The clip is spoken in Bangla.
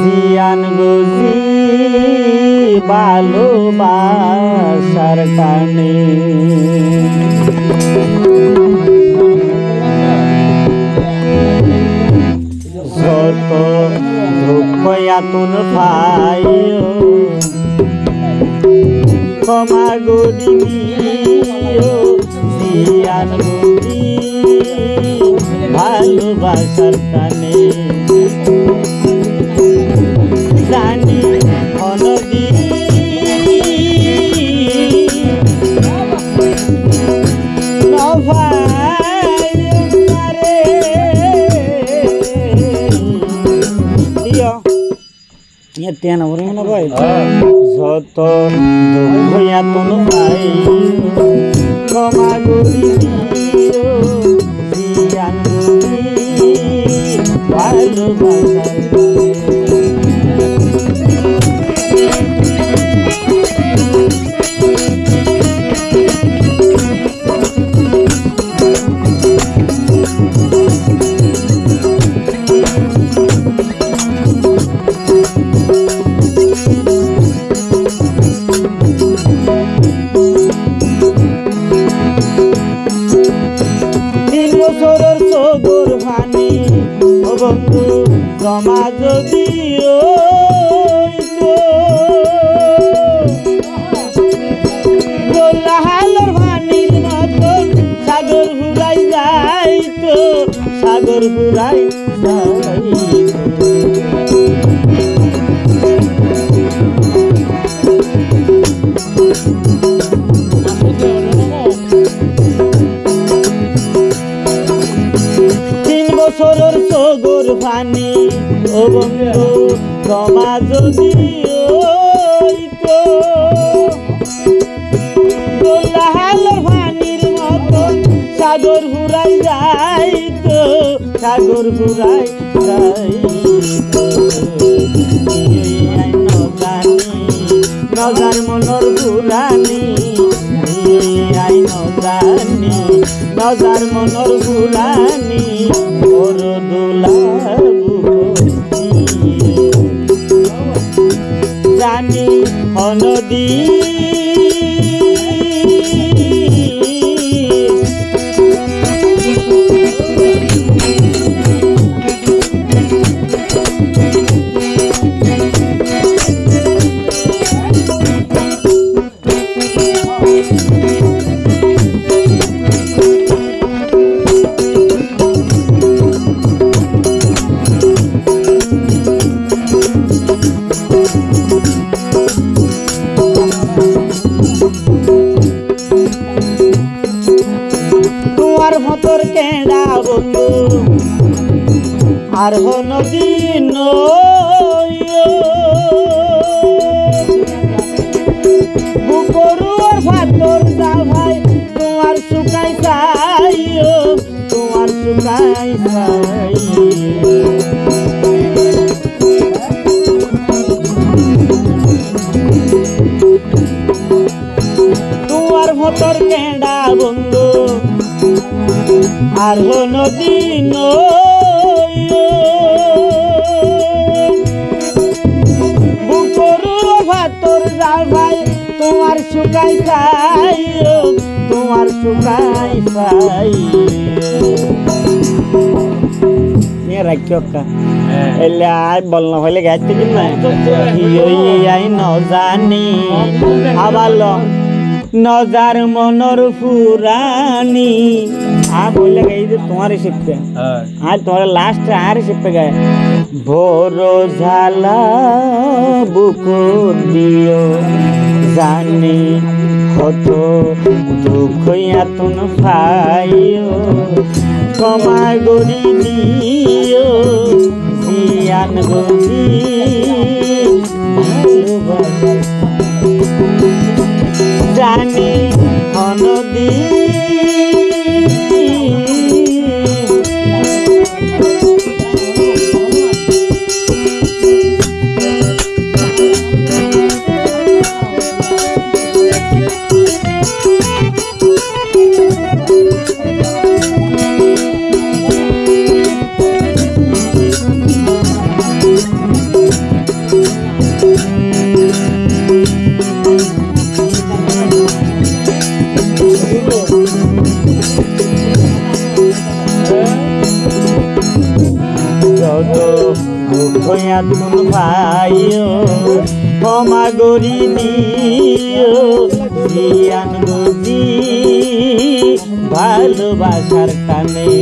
জিয়ান গুজি ভালোবাসার টানে যত দুঃখ আতুন পাইও ক্ষমা গরি দিও জিয়ান গুজি ভালোবাসার টানে জানি অনদী নভারে দিও তেন না ভাই যত দুঃখ আতুন পাই ক্ষমা গরি দিও জিয়ান গুজি ভালোবাসার সগর ভানি ও বন্ধু জমা যদি গোলাহালর ভানির মতন সাগর ঘুরাই যাইতো সাগর ঘুরাই বছরের সগর ভানি ও বন্ধু জমা যদি গোলাহালর ভানির মতন সাগর ঘুরাই যাইতো সাগর ঘুরাই যাইতো নজার মনর ঘুরানি আই নজানি নজার মনর ঘুরানি ওর দোলাবু জানি অনদী মতর কেডা বন্ধু আর নদী বুকরুয়ার ভাতর যা ভাই তোমার শুকাই চাইও তোমার শুকাই চাই তোমার ভতর কেডা বন্ধু আর নদী বুকরুয়ার ভাতর যা ভাই তোমার শুকাই চাইও তোমার শুকাই চাই রাখিও এলে আয় বল না হইলে গাইতে কিন না আই নজানি আবার নজার মনর ফুরানি आ बोले गई तुम्हारे शिप पे आज तुम्हारा लास्ट हमारे शिप पे गए भोरो झाला बुको दियो जानी হতো দুঃখ আতুন পাইও ক্ষমা গরি দিও জিয়ান গজি জানি অনদী যত দুঃখ এতন পাইও ক্ষমা করি দিও জিয়ান বুঝি ভালোবাসার টানে।